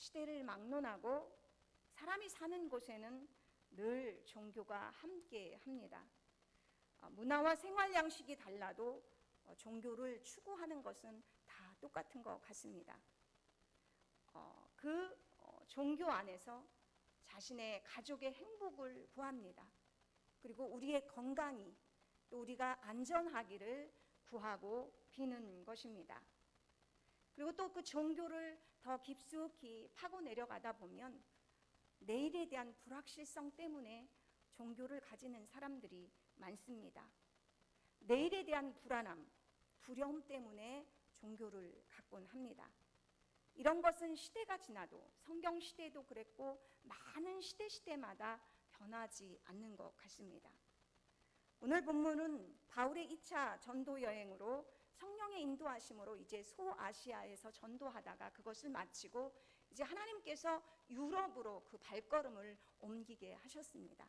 시대를 막론하고 사람이 사는 곳에는 늘 종교가 함께 합니다. 문화와 생활 양식이 달라도 종교를 추구하는 것은 다 똑같은 것 같습니다. 그 종교 안에서 자신의 가족의 행복을 구합니다. 그리고 우리의 건강이 또 우리가 안전하기를 구하고 비는 것입니다. 그리고 또 그 종교를 더 깊숙이 파고 내려가다 보면 내일에 대한 불확실성 때문에 종교를 가지는 사람들이 많습니다. 내일에 대한 불안함, 두려움 때문에 종교를 갖곤 합니다. 이런 것은 시대가 지나도 성경 시대도 그랬고 많은 시대마다 변하지 않는 것 같습니다. 오늘 본문은 바울의 2차 전도 여행으로 성령의 인도하심으로 이제 소아시아에서 전도하다가 그것을 마치고 이제 하나님께서 유럽으로 그 발걸음을 옮기게 하셨습니다.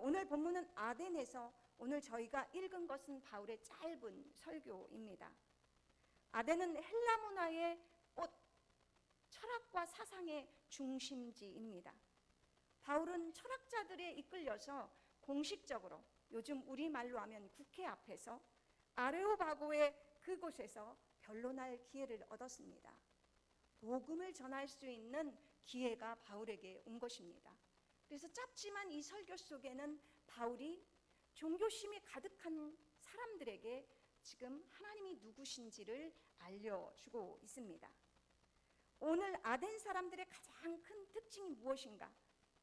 오늘 본문은 아덴에서 오늘 저희가 읽은 것은 바울의 짧은 설교입니다. 아덴은 헬라 문화의 철학과 사상의 중심지입니다. 바울은 철학자들에 이끌려서 공식적으로 요즘 우리말로 하면 국회 앞에서 아레오바고의 그곳에서 변론할 기회를 얻었습니다. 복음을 전할 수 있는 기회가 바울에게 온 것입니다. 그래서 짧지만 이 설교 속에는 바울이 종교심이 가득한 사람들에게 지금 하나님이 누구신지를 알려주고 있습니다. 오늘 아덴 사람들의 가장 큰 특징이 무엇인가?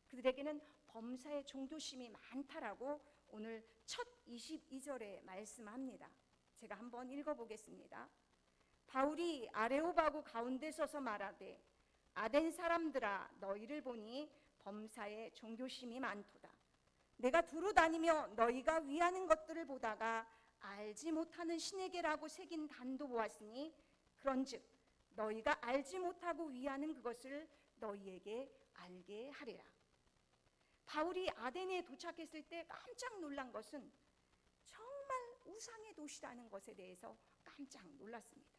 그들에게는 범사에 종교심이 많다라고 오늘 첫 22절에 말씀합니다. 제가 한번 읽어보겠습니다. 바울이 아레오바고 가운데 서서 말하되 아덴 사람들아 너희를 보니 범사에 종교심이 많도다. 내가 두루 다니며 너희가 위하는 것들을 보다가 알지 못하는 신에게라고 새긴 단도 보았으니 그런즉 너희가 알지 못하고 위하는 그것을 너희에게 알게 하리라. 바울이 아덴에 도착했을 때 깜짝 놀란 것은 정말 우상의 도시라는 것에 대해서 깜짝 놀랐습니다.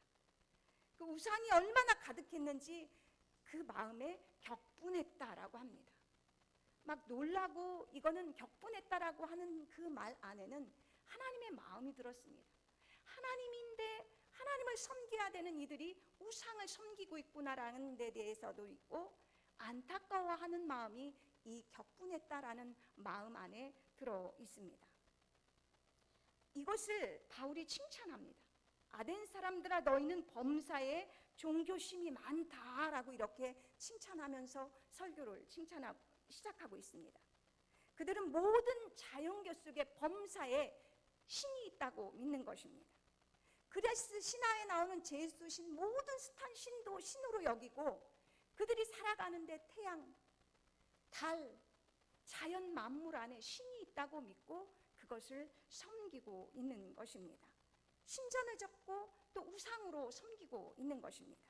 그 우상이 얼마나 가득했는지 그 마음에 격분했다라고 합니다. 막 놀라고 이거는 격분했다라고 하는 그 말 안에는 하나님의 마음이 들었습니다. 하나님인데 하나님을 섬겨야 되는 이들이 우상을 섬기고 있구나라는 데 대해서도 있고 안타까워하는 마음이 이 격분했다라는 마음 안에 들어 있습니다. 이것을 바울이 칭찬합니다. 아덴 사람들아 너희는 범사에 종교심이 많다라고 이렇게 칭찬하면서 설교를 시작하고 있습니다. 그들은 모든 자연교 속에 범사에 신이 있다고 믿는 것입니다. 그리스 신화에 나오는 제수 신 모든 숱한 신도 신으로 여기고 그들이 살아가는데 태양, 달, 자연 만물 안에 신이 있다고 믿고 그것을 섬기고 있는 것입니다. 신전을 짓고 또 우상으로 섬기고 있는 것입니다.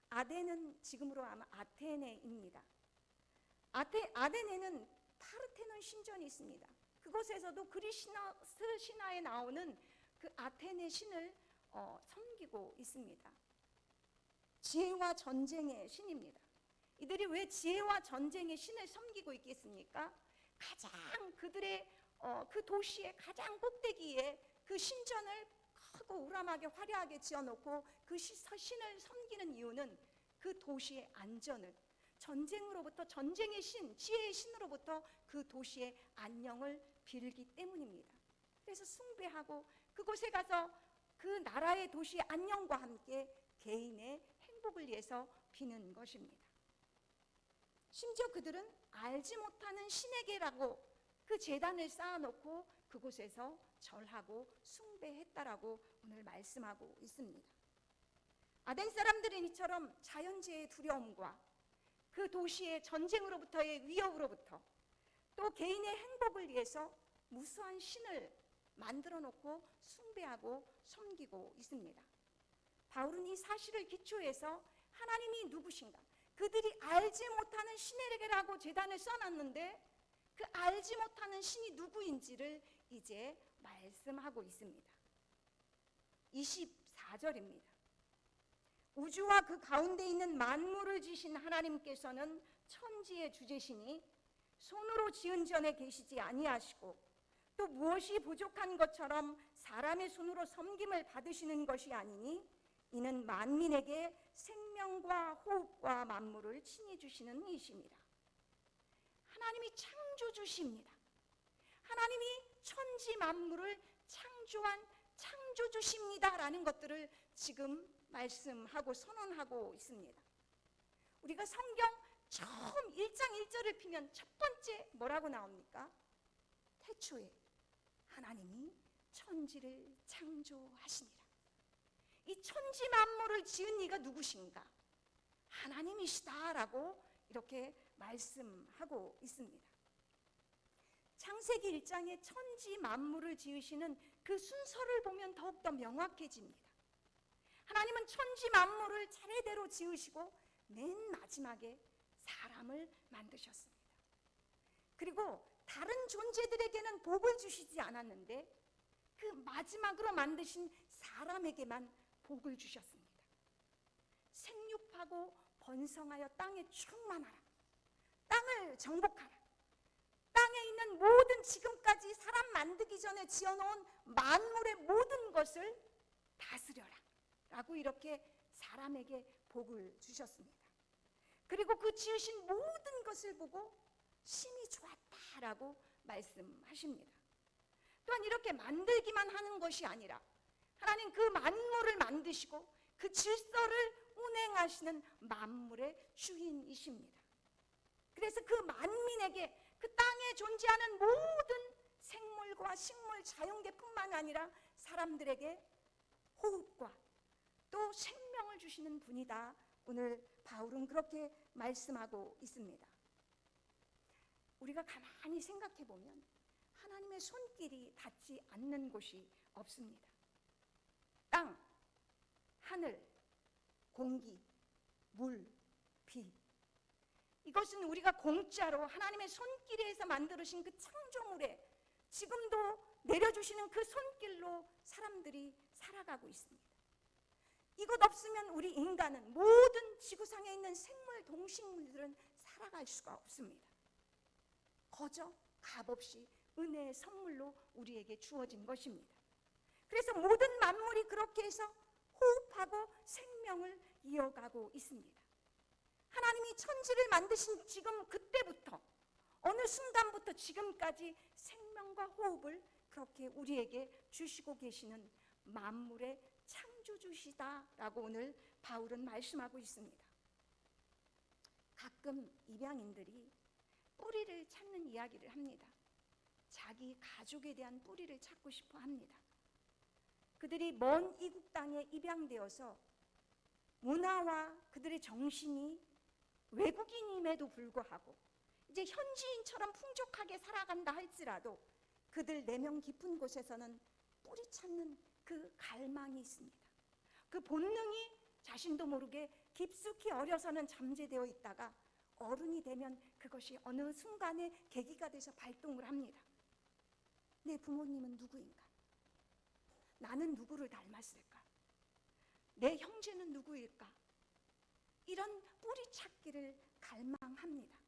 아덴은 지금으로 하면 아테네입니다. 아덴에는 파르테논 신전이 있습니다. 그곳에서도 그리스 신화에 나오는 그 아테네 신을 섬기고 있습니다. 지혜와 전쟁의 신입니다. 이들이 왜 지혜와 전쟁의 신을 섬기고 있겠습니까? 가장 그들의 그 도시의 가장 꼭대기에 그 신전을 크고 우람하게 화려하게 지어놓고 그 신을 섬기는 이유는 그 도시의 안전을 전쟁으로부터 전쟁의 신, 지혜의 신으로부터 그 도시의 안녕을 빌기 때문입니다. 그래서 숭배하고 그곳에 가서 그 나라의 도시의 안녕과 함께 개인의 행복을 위해서 비는 것입니다. 심지어 그들은 알지 못하는 신에게라고 그 제단을 쌓아놓고 그곳에서 절하고 숭배했다라고 오늘 말씀하고 있습니다. 아덴 사람들은 이처럼 자연재해의 두려움과 그 도시의 전쟁으로부터의 위협으로부터 또 개인의 행복을 위해서 무수한 신을 만들어 놓고 숭배하고 섬기고 있습니다. 바울은 이 사실을 기초해서 하나님이 누구신가, 그들이 알지 못하는 신에게라고 제단을 써놨는데 그 알지 못하는 신이 누구인지를 이제 말씀하고 있습니다. 24절입니다. 우주와 그 가운데 있는 만물을 지으신 하나님께서는 천지의 주제시니 손으로 지은 전에 계시지 아니하시고 또 무엇이 부족한 것처럼 사람의 손으로 섬김을 받으시는 것이 아니니 이는 만민에게 생명과 호흡과 만물을 친히 주시는 이심이라. 하나님이 창조주십니다. 하나님이 천지 만물을 창조한 창조주십니다라는 것들을 지금 말씀하고 선언하고 있습니다. 우리가 성경 처음 1장 1절을 피면 첫 번째 뭐라고 나옵니까? 태초에 하나님이 천지를 창조하시니라. 이 천지 만물을 지은 이가 누구신가? 하나님이시다라고 이렇게 말씀하고 있습니다. 창세기 1장에 천지 만물을 지으시는 그 순서를 보면 더욱더 명확해집니다. 하나님은 천지 만물을 차례대로 지으시고 맨 마지막에 사람을 만드셨습니다. 그리고 다른 존재들에게는 복을 주시지 않았는데 그 마지막으로 만드신 사람에게만 복을 주셨습니다. 생육하고 번성하여 땅에 충만하라. 땅을 정복하라. 땅에 있는 모든 지금까지 사람 만들기 전에 지어놓은 만물의 모든 것을 다스려라 라고 이렇게 사람에게 복을 주셨습니다. 그리고 그 지으신 모든 것을 보고 심히 좋았다라고 말씀하십니다. 또한 이렇게 만들기만 하는 것이 아니라 하나님 그 만물을 만드시고 그 질서를 운행하시는 만물의 주인이십니다. 그래서 그 만민에게 그 땅에 존재하는 모든 생물과 식물, 자연계뿐만 아니라 사람들에게 호흡과 또 생명을 주시는 분이다. 오늘 바울은 그렇게 말씀하고 있습니다. 우리가 가만히 생각해 보면 하나님의 손길이 닿지 않는 곳이 없습니다. 땅, 하늘, 공기, 물, 비, 이것은 우리가 공짜로 하나님의 손길에서 만들으신 그 창조물에 지금도 내려주시는 그 손길로 사람들이 살아가고 있습니다. 이것 없으면 우리 인간은 모든 지구상에 있는 생물, 동식물들은 살아갈 수가 없습니다. 거저 값없이 은혜의 선물로 우리에게 주어진 것입니다. 그래서 모든 만물이 그렇게 해서 호흡하고 생명을 이어가고 있습니다. 하나님이 천지를 만드신 지금 그때부터 어느 순간부터 지금까지 생명과 호흡을 그렇게 우리에게 주시고 계시는 만물의 창조주시다라고 오늘 바울은 말씀하고 있습니다. 가끔 입양인들이 뿌리를 찾는 이야기를 합니다. 자기 가족에 대한 뿌리를 찾고 싶어 합니다. 그들이 먼 이국 땅에 입양되어서 문화와 그들의 정신이 외국인임에도 불구하고 이제 현지인처럼 풍족하게 살아간다 할지라도 그들 내면 깊은 곳에서는 뿌리 찾는 그 갈망이 있습니다. 그 본능이 자신도 모르게 깊숙이 어려서는 잠재되어 있다가 어른이 되면 그것이 어느 순간에 계기가 돼서 발동을 합니다. 내 부모님은 누구인가? 나는 누구를 닮았을까? 내 형제는 누구일까? 이런 뿌리 찾기를 갈망합니다.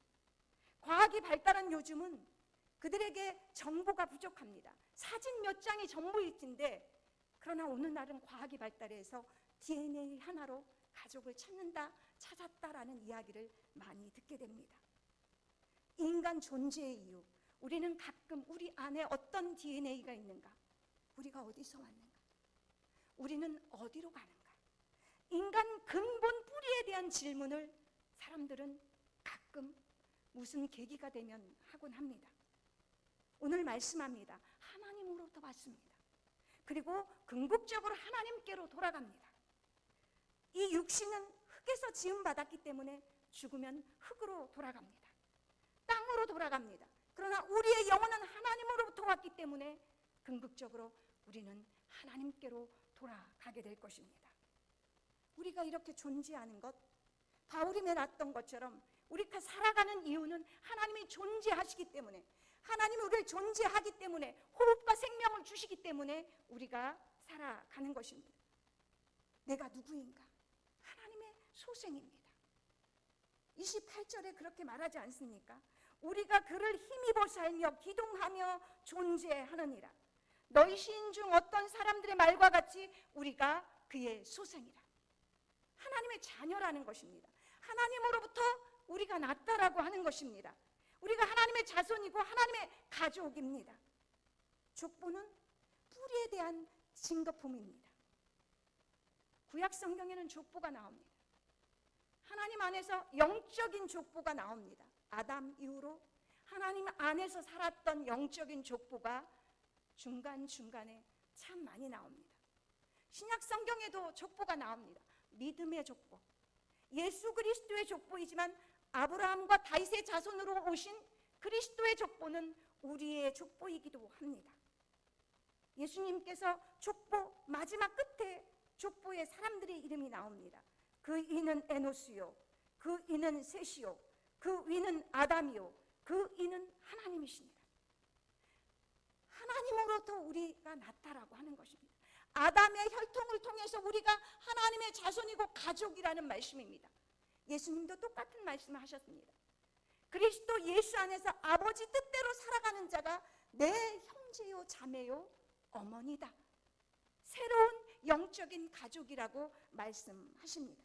과학이 발달한 요즘은 그들에게 정보가 부족합니다. 사진 몇 장이 전부일진데 그러나 오늘 날은 과학이 발달해서 DNA 하나로 가족을 찾았다라는 이야기를 많이 듣게 됩니다. 인간 존재의 이유, 우리는 가끔 우리 안에 어떤 DNA가 있는가? 우리가 어디서 왔는가? 우리는 어디로 가는가? 인간 근본 뿌리에 대한 질문을 사람들은 가끔 무슨 계기가 되면 하곤 합니다. 오늘 말씀합니다. 하나님으로부터 왔습니다. 그리고 궁극적으로 하나님께로 돌아갑니다. 이 육신은 흙에서 지음받았기 때문에 죽으면 흙으로 돌아갑니다. 땅으로 돌아갑니다. 그러나 우리의 영혼은 하나님으로부터 왔기 때문에 궁극적으로 우리는 하나님께로 돌아가게 될 것입니다. 우리가 이렇게 존재하는 것, 바울이 말했던 것처럼 우리가 살아가는 이유는 하나님이 존재하시기 때문에, 하나님이 우리를 존재하기 때문에, 호흡과 생명을 주시기 때문에 우리가 살아가는 것입니다. 내가 누구인가? 소생입니다. 28절에 그렇게 말하지 않습니까? 우리가 그를 힘입어 살며 기동하며 존재하느니라. 너희 시인 중 어떤 사람들의 말과 같이 우리가 그의 소생이라. 하나님의 자녀라는 것입니다. 하나님으로부터 우리가 났다라고 하는 것입니다. 우리가 하나님의 자손이고 하나님의 가족입니다. 족보는 뿌리에 대한 증거품입니다. 구약 성경에는 족보가 나옵니다. 하나님 안에서 영적인 족보가 나옵니다. 아담 이후로 하나님 안에서 살았던 영적인 족보가 중간중간에 참 많이 나옵니다. 신약 성경에도 족보가 나옵니다. 믿음의 족보, 예수 그리스도의 족보이지만 아브라함과 다윗의 자손으로 오신 그리스도의 족보는 우리의 족보이기도 합니다. 예수님께서 족보 마지막 끝에 족보에 사람들의 이름이 나옵니다. 그 이는 에노스요, 그 이는 셋이요, 그 이는 아담이요, 그 이는 하나님이십니다. 하나님으로부터 우리가 났다라고 하는 것입니다. 아담의 혈통을 통해서 우리가 하나님의 자손이고 가족이라는 말씀입니다. 예수님도 똑같은 말씀을 하셨습니다. 그리스도 예수 안에서 아버지 뜻대로 살아가는 자가 내 형제요 자매요 어머니다. 새로운 영적인 가족이라고 말씀하십니다.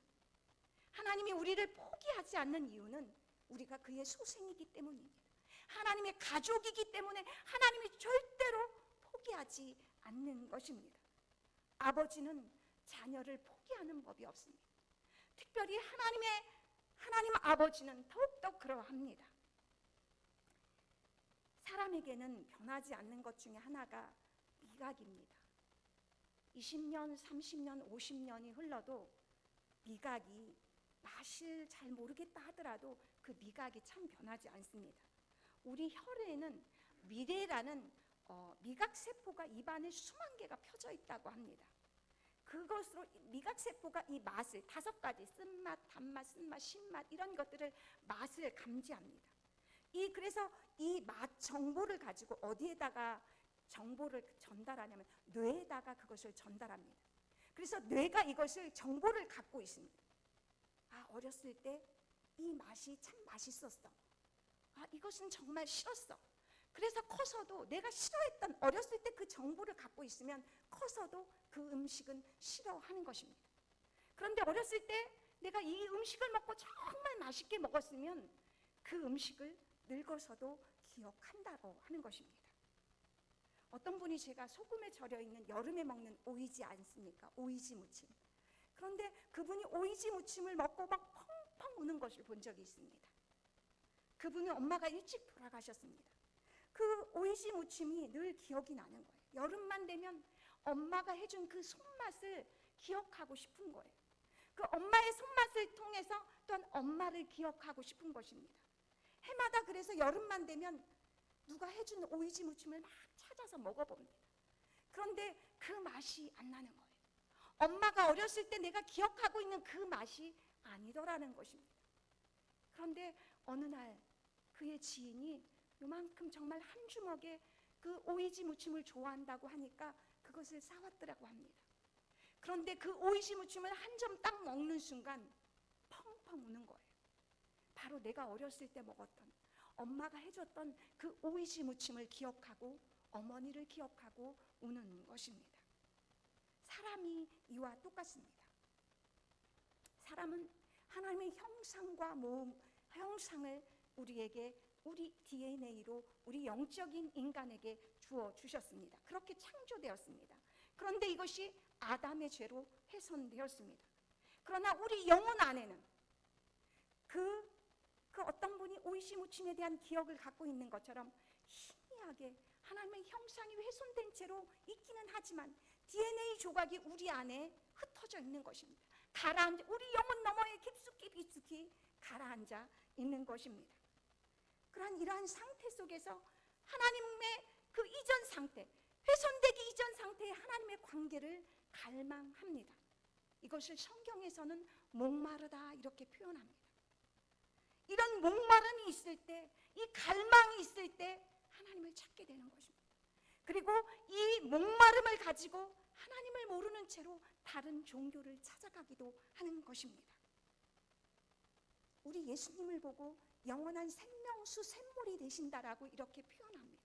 하나님이 우리를 포기하지 않는 이유는 우리가 그의 소생이기 때문입니다. 하나님의 가족이기 때문에 하나님이 절대로 포기하지 않는 것입니다. 아버지는 자녀를 포기하는 법이 없습니다. 특별히 하나님 아버지는 더욱더 그러합니다. 사람에게는 변하지 않는 것 중에 하나가 미각입니다. 20년, 30년, 50년이 흘러도 미각이 맛을 잘 모르겠다 하더라도 그 미각이 참 변하지 않습니다. 우리 혈에는 미래라는 미각세포가 입안에 수만 개가 펴져 있다고 합니다. 그것으로 미각세포가 이 맛을 5가지 쓴맛, 단맛, 쓴맛, 신맛 이런 것들을 맛을 감지합니다. 그래서 이 맛 정보를 가지고 어디에다가 정보를 전달하냐면 뇌에다가 그것을 전달합니다. 그래서 뇌가 이것을 정보를 갖고 있습니다. 어렸을 때 이 맛이 참 맛있었어. 이것은 정말 싫었어. 그래서 커서도 내가 싫어했던 어렸을 때 그 정보를 갖고 있으면 커서도 그 음식은 싫어하는 것입니다. 그런데 어렸을 때 내가 이 음식을 먹고 정말 맛있게 먹었으면 그 음식을 늙어서도 기억한다고 하는 것입니다. 어떤 분이 제가 소금에 절여 있는 여름에 먹는 오이지 않습니까? 오이지 무침. 그런데 그분이 오이지 무침을 먹고 막 펑펑 우는 것을 본 적이 있습니다. 그분은 엄마가 일찍 돌아가셨습니다. 그 오이지 무침이 늘 기억이 나는 거예요. 여름만 되면 엄마가 해준 그 손맛을 기억하고 싶은 거예요. 그 엄마의 손맛을 통해서 또한 엄마를 기억하고 싶은 것입니다. 해마다 그래서 여름만 되면 누가 해준 오이지 무침을 막 찾아서 먹어봅니다. 그런데 그 맛이 안 나는 거예요. 엄마가 어렸을 때 내가 기억하고 있는 그 맛이 아니더라는 것입니다. 그런데 어느 날 그의 지인이 요만큼 정말 한 주먹에 그 오이지 무침을 좋아한다고 하니까 그것을 사왔더라고 합니다. 그런데 그 오이지 무침을 한 점 딱 먹는 순간 펑펑 우는 거예요. 바로 내가 어렸을 때 먹었던 엄마가 해줬던 그 오이지 무침을 기억하고 어머니를 기억하고 우는 것입니다. 사람이 이와 똑같습니다. 사람은 하나님의 형상과 형상을 우리에게 우리 DNA로 우리 영적인 인간에게 주어 주셨습니다. 그렇게 창조되었습니다. 그런데 이것이 아담의 죄로 훼손되었습니다. 그러나 우리 영혼 안에는 그 어떤 분이 오이시 무침에 대한 기억을 갖고 있는 것처럼 희미하게 하나님의 형상이 훼손된 채로 있기는 하지만 DNA 조각이 우리 안에 흩어져 있는 것입니다. 우리 영혼 너머에 깊숙이 가라앉아 있는 것입니다. 이러한 상태 속에서 하나님의 그 이전 상태, 훼손되기 이전 상태의 하나님의 관계를 갈망합니다. 이것을 성경에서는 목마르다 이렇게 표현합니다. 이런 목마름이 있을 때, 이 갈망이 있을 때 하나님을 찾게 되는 것입니다. 그리고 이 목마름을 가지고 하나님을 모르는 채로 다른 종교를 찾아가기도 하는 것입니다. 우리 예수님을 보고 영원한 생명수 샘물이 되신다라고 이렇게 표현합니다.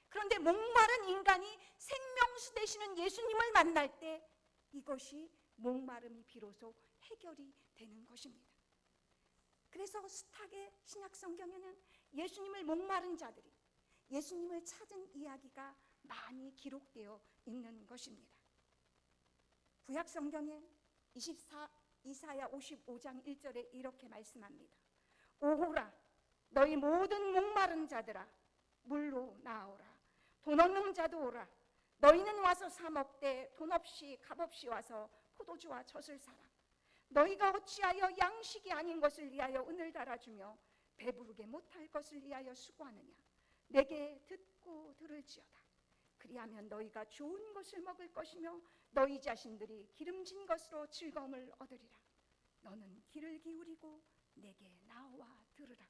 그런데 목마른 인간이 생명수 되시는 예수님을 만날 때 이것이 목마름이 비로소 해결이 되는 것입니다. 그래서 숱하게 신약 성경에는 예수님을 목마른 자들이 예수님을 찾은 이야기가 많이 기록되어 있는 것입니다. 구약 성경에 이사야 55장 1절에 이렇게 말씀합니다. 오호라 너희 모든 목마른 자들아 물로 나오라. 돈 없는 자도 오라. 너희는 와서 사 먹되 돈 없이 값없이 와서 포도주와 젖을 사라. 너희가 어찌하여 양식이 아닌 것을 위하여 은을 달아주며 배부르게 못할 것을 위하여 수고하느냐. 내게 듣고 들을지어다. 그리하면 너희가 좋은 것을 먹을 것이며 너희 자신들이 기름진 것으로 즐거움을 얻으리라. 너는 귀를 기울이고 내게 나와 들으라.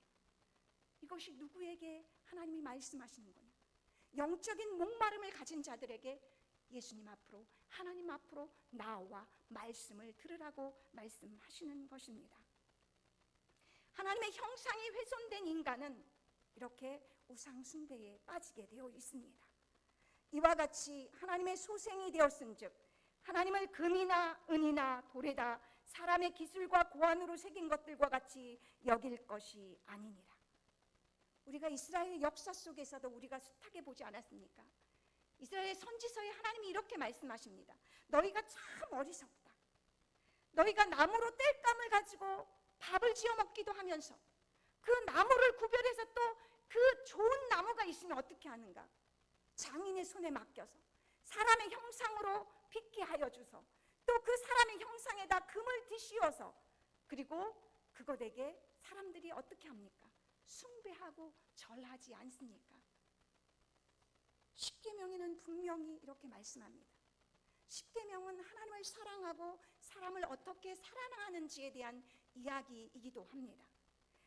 이것이 누구에게 하나님이 말씀하시는 거냐? 영적인 목마름을 가진 자들에게 예수님 앞으로 하나님 앞으로 나와 말씀을 들으라고 말씀하시는 것입니다. 하나님의 형상이 훼손된 인간은 이렇게 우상 숭배에 빠지게 되어 있습니다. 이와 같이 하나님의 소생이 되었은즉 하나님을 금이나 은이나 돌에다 사람의 기술과 고안으로 새긴 것들과 같이 여길 것이 아니니라. 우리가 이스라엘 역사 속에서도 우리가 숱하게 보지 않았습니까? 이스라엘 선지서에 하나님이 이렇게 말씀하십니다. 너희가 참 어리석다. 너희가 나무로 땔감을 가지고 밥을 지어 먹기도 하면서 그 나무를 구별해서 또 그 좋은 나무가 있으면 어떻게 하는가? 장인의 손에 맡겨서 사람의 형상으로 빚게 하여 주소. 또 그 사람의 형상에다 금을 뒤씌워서 그리고 그것에게 사람들이 어떻게 합니까? 숭배하고 절하지 않습니까? 십계명에는 분명히 이렇게 말씀합니다. 십계명은 하나님을 사랑하고 사람을 어떻게 사랑하는지에 대한 이야기이기도 합니다.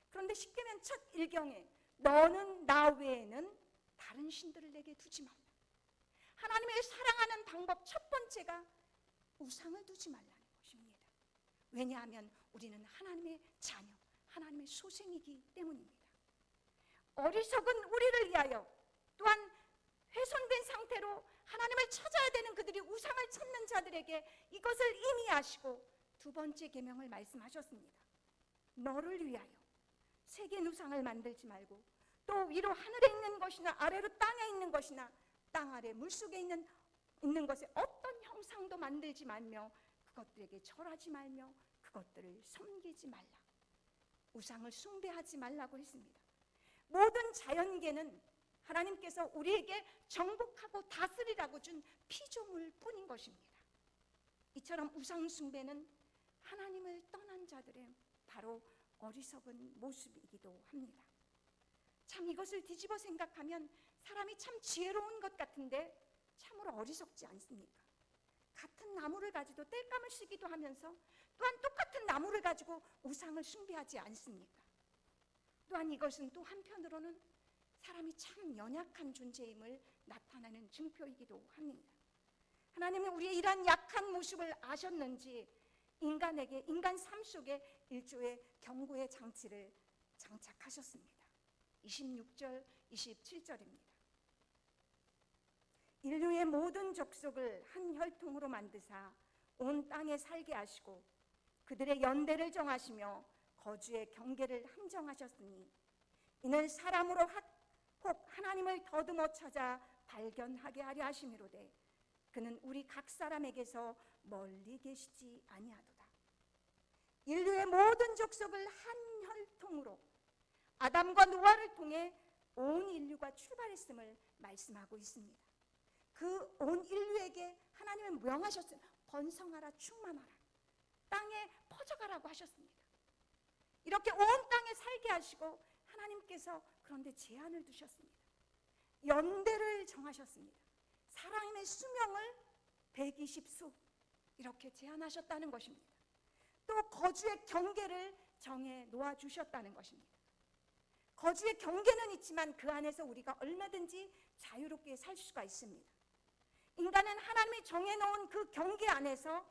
그런데 십계명 첫 1경에 너는 나 외에는 다른 신들을 내게 두지 말라. 하나님을 사랑하는 방법 첫 번째가 우상을 두지 말라는 것입니다. 왜냐하면 우리는 하나님의 자녀, 하나님의 소생이기 때문입니다. 어리석은 우리를 위하여 또한 훼손된 상태로 하나님을 찾아야 되는 그들이 우상을 찾는 자들에게 이것을 이미 하시고 두 번째 계명을 말씀하셨습니다. 너를 위하여 새긴 우상을 만들지 말고 또 위로 하늘에 있는 것이나 아래로 땅에 있는 것이나 땅 아래 물속에 있는 것에 어떤 형상도 만들지 말며 그것들에게 절하지 말며 그것들을 섬기지 말라. 우상을 숭배하지 말라고 했습니다. 모든 자연계는 하나님께서 우리에게 정복하고 다스리라고 준 피조물 뿐인 것입니다. 이처럼 우상 숭배는 하나님을 떠난 자들의 바로 어리석은 모습이기도 합니다. 참 이것을 뒤집어 생각하면 사람이 참 지혜로운 것 같은데 참으로 어리석지 않습니까? 같은 나무를 가지고 땔감을 쓰기도 하면서 또한 똑같은 나무를 가지고 우상을 숭배하지 않습니까? 또한 이것은 또 한편으로는 사람이 참 연약한 존재임을 나타내는 증표이기도 합니다. 하나님은 우리의 이러한 약한 모습을 아셨는지 인간에게 인간 삶 속에 일조의 경고의 장치를 장착하셨습니다. 26절, 27절입니다. 인류의 모든 족속을 한 혈통으로 만드사 온 땅에 살게 하시고 그들의 연대를 정하시며 거주의 경계를 함정하셨으니 이는 사람으로 혹 하나님을 더듬어 찾아 발견하게 하려 하심이로되 그는 우리 각 사람에게서 멀리 계시지 아니하도다. 인류의 모든 족속을 한 혈통으로 아담과 노아를 통해 온 인류가 출발했음을 말씀하고 있습니다. 그 온 인류에게 하나님은 명하셨어요. 번성하라, 충만하라, 땅에 퍼져가라고 하셨습니다. 이렇게 온 땅에 살게 하시고 하나님께서 그런데 제한을 두셨습니다. 연대를 정하셨습니다. 사람의 수명을 120수 이렇게 제한하셨다는 것입니다. 또 거주의 경계를 정해 놓아주셨다는 것입니다. 거주의 경계는 있지만 그 안에서 우리가 얼마든지 자유롭게 살 수가 있습니다. 인간은 하나님이 정해놓은 그 경계 안에서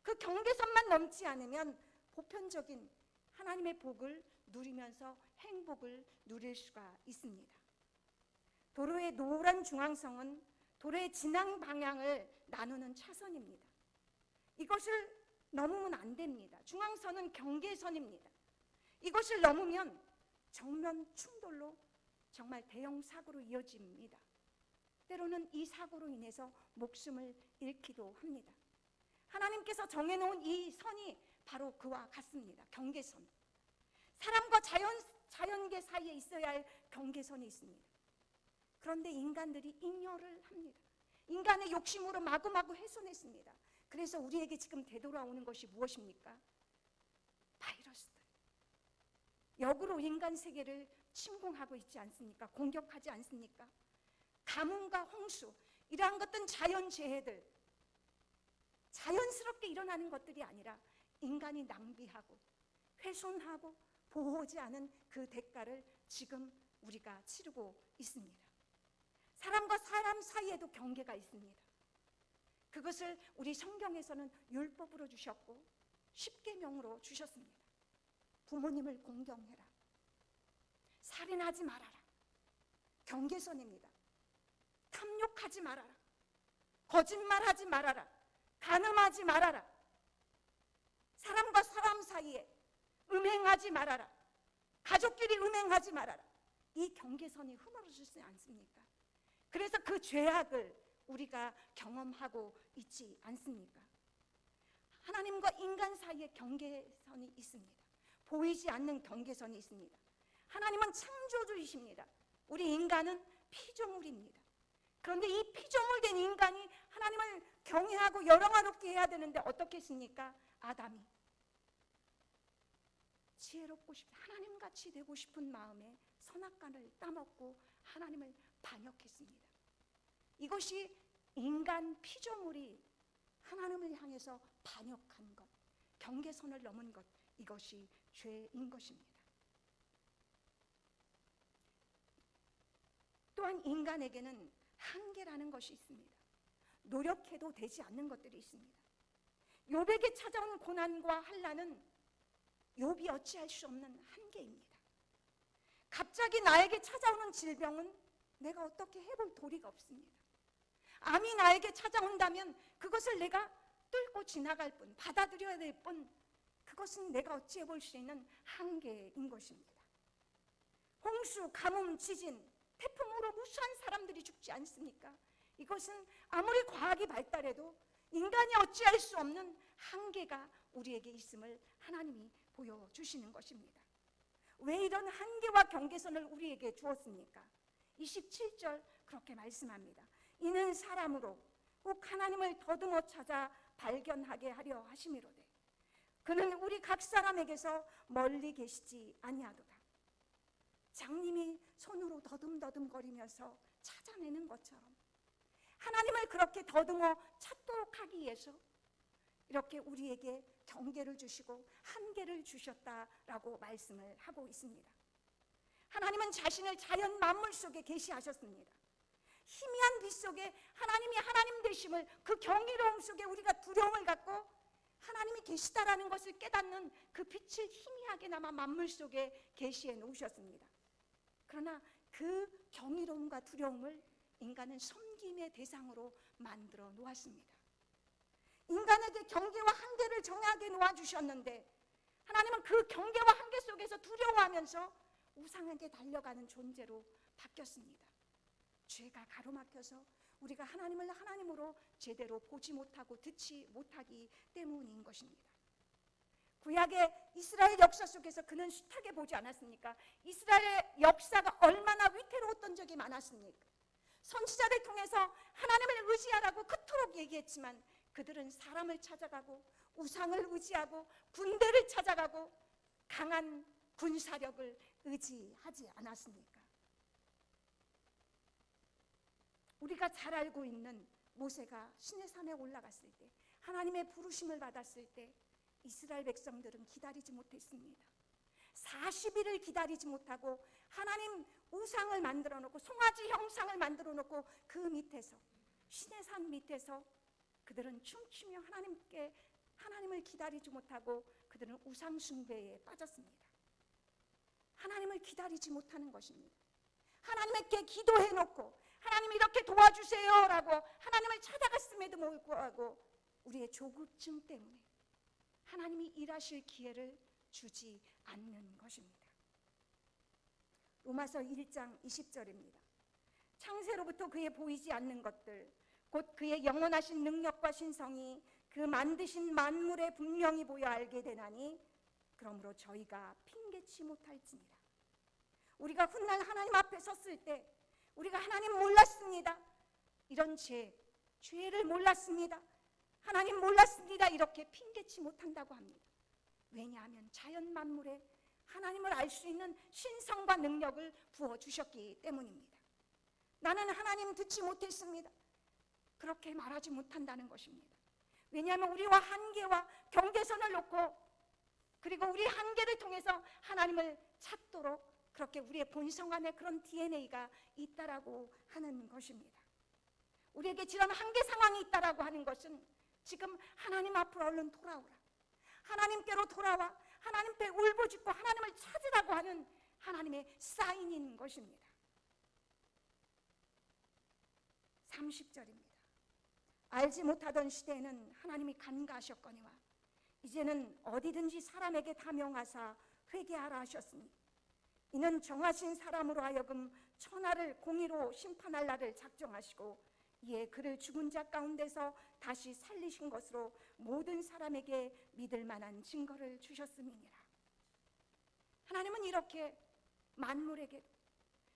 그 경계선만 넘지 않으면 보편적인 하나님의 복을 누리면서 행복을 누릴 수가 있습니다. 도로의 노란 중앙선은 도로의 진행 방향을 나누는 차선입니다. 이것을 넘으면 안 됩니다. 중앙선은 경계선입니다. 이것을 넘으면 정면 충돌로 정말 대형 사고로 이어집니다. 때로는 이 사고로 인해서 목숨을 잃기도 합니다. 하나님께서 정해놓은 이 선이 바로 그와 같습니다. 경계선. 사람과 자연계 사이에 있어야 할 경계선이 있습니다. 그런데 인간들이 igno를 합니다. 인간의 욕심으로 마구마구 훼손했습니다. 그래서 우리에게 지금 되돌아오는 것이 무엇입니까? 바이러스들. 역으로 인간 세계를 침공하고 있지 않습니까? 공격하지 않습니까? 가뭄과 홍수, 이러한 것들은 자연재해들, 자연스럽게 일어나는 것들이 아니라 인간이 낭비하고 훼손하고 보호하지 않은 그 대가를 지금 우리가 치르고 있습니다. 사람과 사람 사이에도 경계가 있습니다. 그것을 우리 성경에서는 율법으로 주셨고 십계명으로 주셨습니다. 부모님을 공경해라. 살인하지 말아라. 경계선입니다. 탐욕하지 말아라. 거짓말하지 말아라. 간음하지 말아라. 사람과 사람 사이에 음행하지 말아라. 가족끼리 음행하지 말아라. 이 경계선이 흐물어지지 않습니까? 그래서 그 죄악을 우리가 경험하고 있지 않습니까? 하나님과 인간 사이에 경계선이 있습니다. 보이지 않는 경계선이 있습니다. 하나님은 창조주이십니다. 우리 인간은 피조물입니다. 그런데 이 피조물된 인간이 하나님을 경외하고 영화롭게 해야 되는데 어떻게 했습니까? 아담이 지혜롭고 하나님같이 되고 싶은 마음에 선악과를 따먹고 하나님을 반역했습니다. 이것이 인간 피조물이 하나님을 향해서 반역한 것, 경계선을 넘은 것, 이것이 죄인 것입니다. 또한 인간에게는 한계라는 것이 있습니다. 노력해도 되지 않는 것들이 있습니다. 욥에게 찾아온 고난과 환난은 욥이 어찌할 수 없는 한계입니다. 갑자기 나에게 찾아오는 질병은 내가 어떻게 해볼 도리가 없습니다. 암이 나에게 찾아온다면 그것을 내가 뚫고 지나갈 뿐, 받아들여야 될 뿐, 그것은 내가 어찌 해볼 수 있는 한계인 것입니다. 홍수, 가뭄, 지진, 태풍으로 무수한 사람들이 죽지 않습니까? 이것은 아무리 과학이 발달해도 인간이 어찌할 수 없는 한계가 우리에게 있음을 하나님이 보여주시는 것입니다. 왜 이런 한계와 경계선을 우리에게 주었습니까? 27절 그렇게 말씀합니다. 이는 사람으로 꼭 하나님을 더듬어 찾아 발견하게 하려 하심이로되 그는 우리 각 사람에게서 멀리 계시지 아니하도다. 장님이 손으로 더듬더듬거리면서 찾아내는 것처럼 하나님을 그렇게 더듬어 찾도록 하기 위해서 이렇게 우리에게 경계를 주시고 한계를 주셨다라고 말씀을 하고 있습니다. 하나님은 자신을 자연 만물 속에 계시하셨습니다. 희미한 빛 속에 하나님이 하나님 되심을, 그 경이로움 속에 우리가 두려움을 갖고 하나님이 계시다라는 것을 깨닫는 그 빛을 희미하게나마 만물 속에 계시해 놓으셨습니다. 그러나 그 경이로움과 두려움을 인간은 섬김의 대상으로 만들어 놓았습니다. 인간에게 경계와 한계를 정하게 놓아주셨는데 하나님은 그 경계와 한계 속에서 두려워하면서 우상에게 달려가는 존재로 바뀌었습니다. 죄가 가로막혀서 우리가 하나님을 하나님으로 제대로 보지 못하고 듣지 못하기 때문인 것입니다. 구약의 이스라엘 역사 속에서 그는 숱하게 보지 않았습니까? 이스라엘의 역사가 얼마나 위태로웠던 적이 많았습니까? 선지자를 통해서 하나님을 의지하라고 그토록 얘기했지만 그들은 사람을 찾아가고 우상을 의지하고 군대를 찾아가고 강한 군사력을 의지하지 않았습니까? 우리가 잘 알고 있는 모세가 시내산에 올라갔을 때, 하나님의 부르심을 받았을 때 이스라엘 백성들은 기다리지 못했습니다. 40일을 기다리지 못하고 하나님 우상을 만들어 놓고 송아지 형상을 만들어 놓고 그 밑에서, 시내산 밑에서 그들은 춤추며 하나님을 기다리지 못하고 그들은 우상 숭배에 빠졌습니다. 하나님을 기다리지 못하는 것입니다. 하나님께 기도해놓고 하나님 이렇게 도와주세요라고 하나님을 찾아갔음에도 불구하고 우리의 조급증 때문에 하나님이 일하실 기회를 주지 않는 것입니다. 로마서 1장 20절입니다. 창세로부터 그의 보이지 않는 것들 곧 그의 영원하신 능력과 신성이 그 만드신 만물에 분명히 보여 알게 되나니 그러므로 저희가 핑계치 못할지니라. 우리가 훗날 하나님 앞에 섰을 때 우리가 하나님 몰랐습니다, 이런 죄를 몰랐습니다, 하나님 몰랐습니다, 이렇게 핑계치 못한다고 합니다. 왜냐하면 자연 만물에 하나님을 알 수 있는 신성과 능력을 부어주셨기 때문입니다. 나는 하나님 듣지 못했습니다, 그렇게 말하지 못한다는 것입니다. 왜냐하면 우리와 한계와 경계선을 놓고 그리고 우리 한계를 통해서 하나님을 찾도록 그렇게 우리의 본성 안에 그런 DNA가 있다라고 하는 것입니다. 우리에게 지금 한계 상황이 있다라고 하는 것은 지금 하나님 앞으로 얼른 돌아오라, 하나님께로 돌아와 하나님께 울부짖고 하나님을 찾으라고 하는 하나님의 사인인 것입니다. 30절입니다. 알지 못하던 시대에는 하나님이 간과하셨거니와 이제는 어디든지 사람에게 다 명하사 회개하라 하셨으니 이는 정하신 사람으로 하여금 천하를 공의로 심판할 날을 작정하시고 이에 그를 죽은 자 가운데서 다시 살리신 것으로 모든 사람에게 믿을 만한 증거를 주셨음이니라. 하나님은 이렇게 만물에게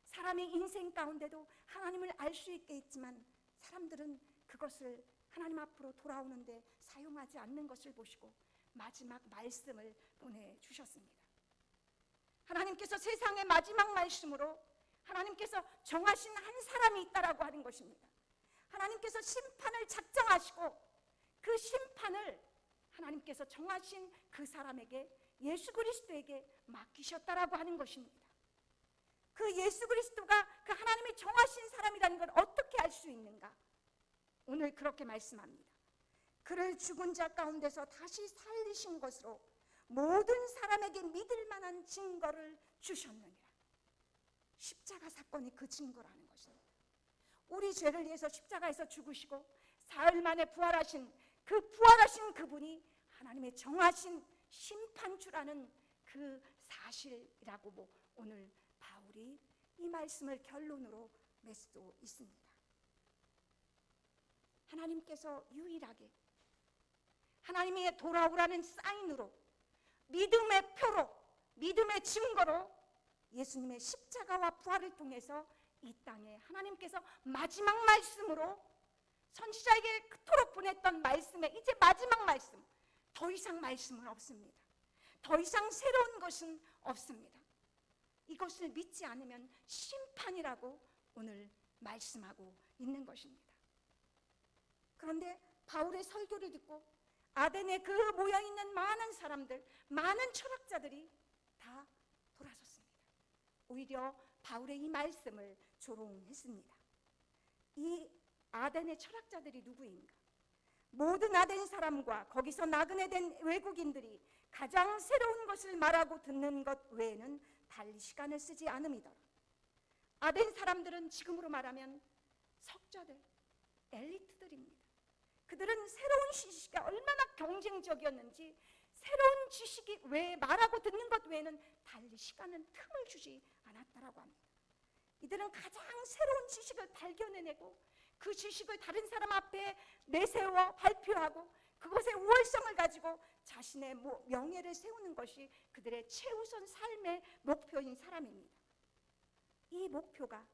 사람의 인생 가운데도 하나님을 알 수 있게 했지만 사람들은 그것을 하나님 앞으로 돌아오는데 사용하지 않는 것을 보시고 마지막 말씀을 보내주셨습니다. 하나님께서 세상의 마지막 말씀으로 하나님께서 정하신 한 사람이 있다라고 하는 것입니다. 하나님께서 심판을 작정하시고 그 심판을 하나님께서 정하신 그 사람에게 예수 그리스도에게 맡기셨다라고 하는 것입니다. 그 예수 그리스도가 그 하나님이 정하신 사람이라는 걸 어떻게 알 수 있는가? 오늘 그렇게 말씀합니다. 그를 죽은 자 가운데서 다시 살리신 것으로 모든 사람에게 믿을 만한 증거를 주셨느니라. 십자가 사건이 그 증거라는 것입니다. 우리 죄를 위해서 십자가에서 죽으시고 사흘 만에 부활하신 그분이 하나님의 정하신 심판주라는 그 사실이라고 오늘 바울이 이 말씀을 결론으로 맺을 수 있습니다. 하나님께서 유일하게 하나님의 돌아오라는 사인으로 믿음의 표로 믿음의 증거로 예수님의 십자가와 부활을 통해서 이 땅에 하나님께서 마지막 말씀으로 선지자에게 그토록 보냈던 말씀에 이제 마지막 말씀, 더 이상 말씀은 없습니다. 더 이상 새로운 것은 없습니다. 이것을 믿지 않으면 심판이라고 오늘 말씀하고 있는 것입니다. 그런데 바울의 설교를 듣고 아덴에 그 모여있는 많은 사람들, 많은 철학자들이 다 돌아섰습니다. 오히려 바울의 이 말씀을 조롱했습니다. 이 아덴의 철학자들이 누구인가? 모든 아덴 사람과 거기서 나그네 된 외국인들이 가장 새로운 것을 말하고 듣는 것 외에는 달리 시간을 쓰지 않음이더라. 아덴 사람들은 지금으로 말하면 석자들, 엘리트들입니다. 그들은 새로운 지식이 얼마나 경쟁적이었는지 새로운 지식이 왜 말하고 듣는 것 외에는 달리 시간은 틈을 주지 않았다라고 합니다. 이들은 가장 새로운 지식을 발견해내고 그 지식을 다른 사람 앞에 내세워 발표하고 그것의 우월성을 가지고 자신의 명예를 세우는 것이 그들의 최우선 삶의 목표인 사람입니다. 이 목표가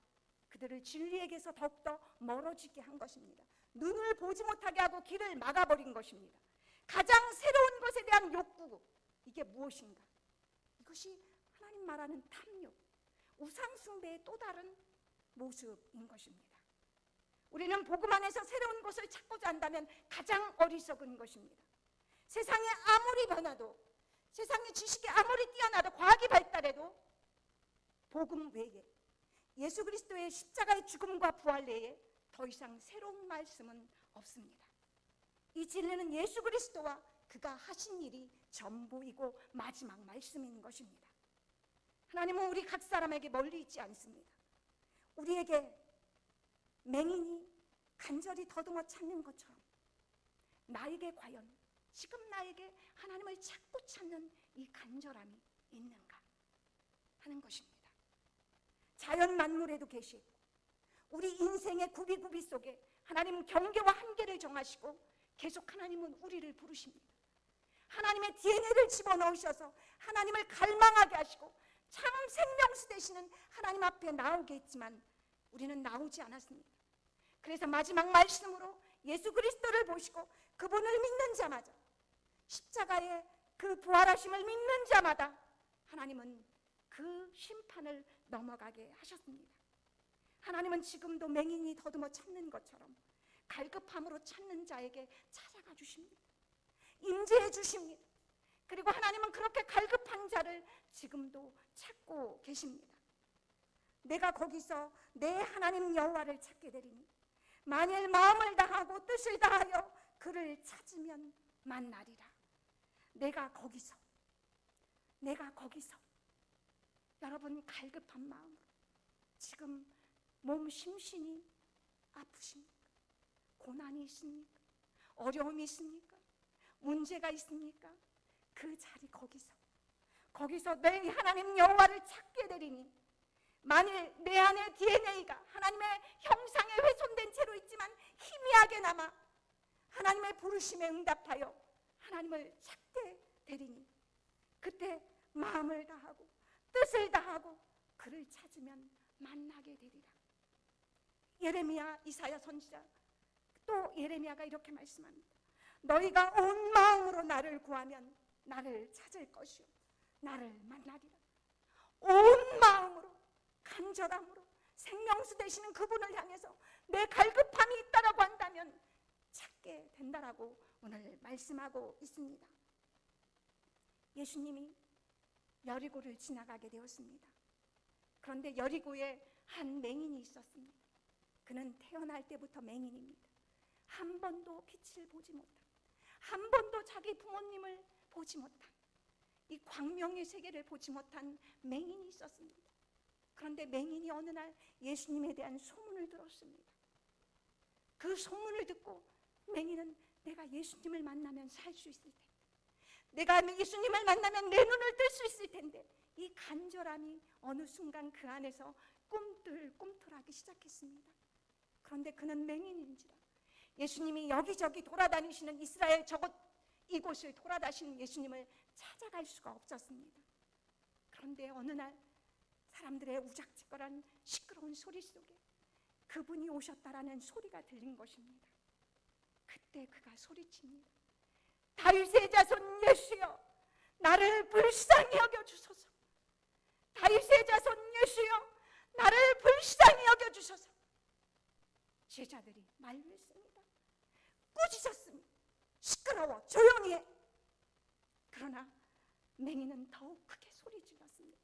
그들을 진리에게서 더욱더 멀어지게 한 것입니다. 눈을 보지 못하게 하고 길을 막아버린 것입니다. 가장 새로운 것에 대한 욕구, 이게 무엇인가? 이것이 하나님 말하는 탐욕, 우상숭배의 또 다른 모습인 것입니다. 우리는 복음 안에서 새로운 것을 찾고자 한다면 가장 어리석은 것입니다. 세상이 아무리 변화도, 세상의 지식이 아무리 뛰어나도, 과학이 발달해도 복음 외에, 예수 그리스도의 십자가의 죽음과 부활 외에 더 이상 새로운 말씀은 없습니다. 이 진리는 예수 그리스도와 그가 하신 일이 전부이고 마지막 말씀인 것입니다. 하나님은 우리 각 사람에게 멀리 있지 않습니다. 우리에게 맹인이 간절히 더듬어 찾는 것처럼 나에게 과연 지금 나에게 하나님을 찾고 찾는 이 간절함이 있는가 하는 것입니다. 자연 만물에도 계시고 우리 인생의 구비구비 속에 하나님은 경계와 한계를 정하시고 계속 하나님은 우리를 부르십니다. 하나님의 DNA를 집어넣으셔서 하나님을 갈망하게 하시고 참 생명수 되시는 하나님 앞에 나오게 했지만 우리는 나오지 않았습니다. 그래서 마지막 말씀으로 예수 그리스도를 보시고 그분을 믿는 자마다, 십자가의 그 부활하심을 믿는 자마다 하나님은 그 심판을 넘어가게 하셨습니다. 하나님은 지금도 맹인이 더듬어 찾는 것처럼 갈급함으로 찾는 자에게 찾아가 주십니다. 임재해 주십니다. 그리고 하나님은 그렇게 갈급한 자를 지금도 찾고 계십니다. 내가 거기서 내 하나님 여호와를 찾게 되리니 만일 마음을 다하고 뜻을 다하여 그를 찾으면 만나리라. 내가 거기서 여러분 갈급한 마음으로 지금 몸 심신이 아프십니까? 고난이 있습니까? 어려움이 있습니까? 문제가 있습니까? 그 자리 거기서 내 하나님 여호와를 찾게 되리니 만일 내 안에 DNA가 하나님의 형상에 훼손된 채로 있지만 희미하게나마 하나님의 부르심에 응답하여 하나님을 찾게 되리니 그때 마음을 다하고 뜻을 다하고 그를 찾으면 만나게 되리라. 예레미야, 이사야 선지자 또 예레미야가 이렇게 말씀합니다. 너희가 온 마음으로 나를 구하면 나를 찾을 것이요 나를 만나리라. 온 마음으로 간절함으로 생명수 되시는 그분을 향해서 내 갈급함이 있다라고 한다면 찾게 된다라고 오늘 말씀하고 있습니다. 예수님이 여리고를 지나가게 되었습니다. 그런데 여리고에 한 맹인이 있었습니다. 그는 태어날 때부터 맹인입니다. 한 번도 빛을 보지 못한, 한 번도 자기 부모님을 보지 못한, 이 광명의 세계를 보지 못한 맹인이 있었습니다. 그런데 맹인이 어느 날 예수님에 대한 소문을 들었습니다. 그 소문을 듣고 맹인은 내가 예수님을 만나면 살 수 있을 텐데, 내가 예수님을 만나면 내 눈을 뜰 수 있을 텐데, 이 간절함이 어느 순간 그 안에서 꿈틀꿈틀하기 시작했습니다. 그런데 그는 맹인인지라 예수님이 여기저기 돌아다니시는 이스라엘 이곳을 돌아다니시는 예수님을 찾아갈 수가 없었습니다. 그런데 어느 날 사람들의 우작지껄한 시끄러운 소리 속에 그분이 오셨다라는 소리가 들린 것입니다. 그때 그가 소리칩니다. 다윗의 자손 예수여, 나를 불쌍히 여겨주소서. 다윗의 자손 예수여, 나를 불쌍히 여겨주소서. 제자들이 말렸습니다. 꾸짖었습니다. 시끄러워, 조용히 해. 그러나 맹인은 더욱 크게 소리 질렀습니다.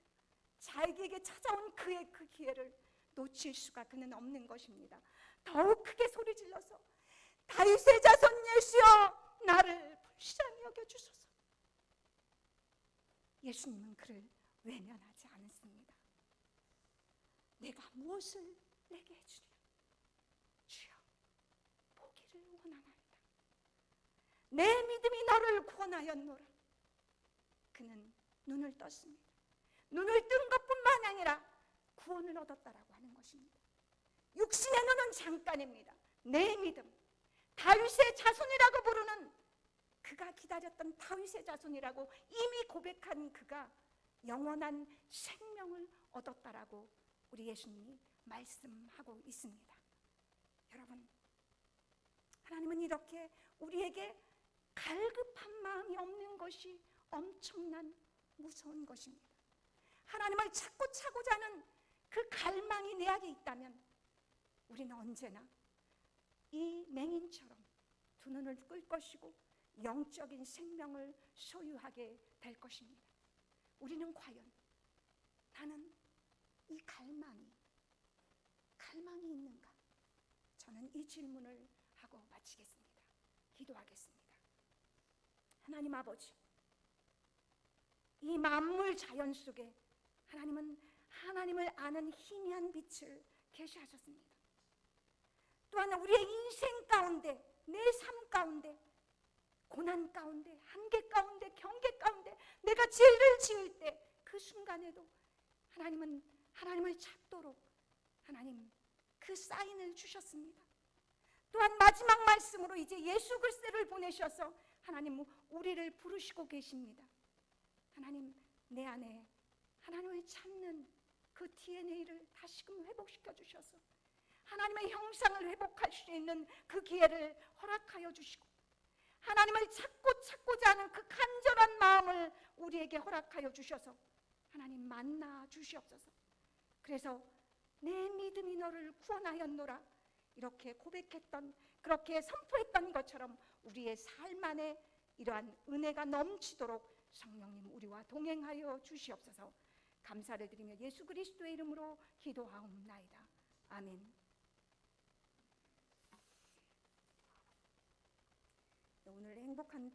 자기에게 찾아온 그의 그 기회를 놓칠 수가 그는 없는 것입니다. 더욱 크게 소리 질러서 다윗의 자손 예수여, 나를 불쌍히 여겨주소서. 예수님은 그를 외면하지 않습니다. 내가 무엇을 내게 해주랴? 주여, 보기를 원하나이다. 내 믿음이 너를 구원하였노라. 그는 눈을 떴습니다. 눈을 뜬 것뿐만 아니라 구원을 얻었다라고 하는 것입니다. 육신의 눈은 잠깐입니다. 내 믿음, 다윗의 자손이라고 부르는 그가 기다렸던 다윗의 자손이라고 이미 고백한 그가 영원한 생명을 얻었다라고 우리 예수님이 말씀하고 있습니다. 여러분, 하나님은 이렇게 우리에게 갈급한 마음이 없는 것이 엄청난 무서운 것입니다. 하나님을 찾고 찾고자 하는 그 갈망이 내 안에 있다면 우리는 언제나 이 맹인처럼 두 눈을 끌 것이고 영적인 생명을 소유하게 될 것입니다. 우리는 과연 나는 이 갈망이 있는가? 저는 이 질문을 하고 마치겠습니다. 기도하겠습니다. 하나님 아버지, 이 만물 자연 속에 하나님은 하나님을 아는 희미한 빛을 계시하셨습니다. 또한 우리의 인생 가운데, 내 삶 가운데, 고난 가운데, 한계 가운데, 경계 가운데 내가 죄를 지을 때 그 순간에도 하나님은 하나님을 찾도록 하나님 그 사인을 주셨습니다. 또한 마지막 말씀으로 이제 예수 그리스도를 보내셔서 하나님 우리를 부르시고 계십니다. 하나님, 내 안에 하나님을 찾는 그 DNA를 다시금 회복시켜 주셔서 하나님의 형상을 회복할 수 있는 그 기회를 허락하여 주시고 하나님을 찾고자 하는 그 간절한 마음을 우리에게 허락하여 주셔서 하나님 만나 주시옵소서. 그래서 내 믿음이 너를 구원하였노라 이렇게 고백했던, 그렇게 선포했던 것처럼 우리의 삶 안에 이러한 은혜가 넘치도록 성령님 우리와 동행하여 주시옵소서. 감사를 드리며 예수 그리스도의 이름으로 기도하옵나이다. 아멘. 오늘 행복한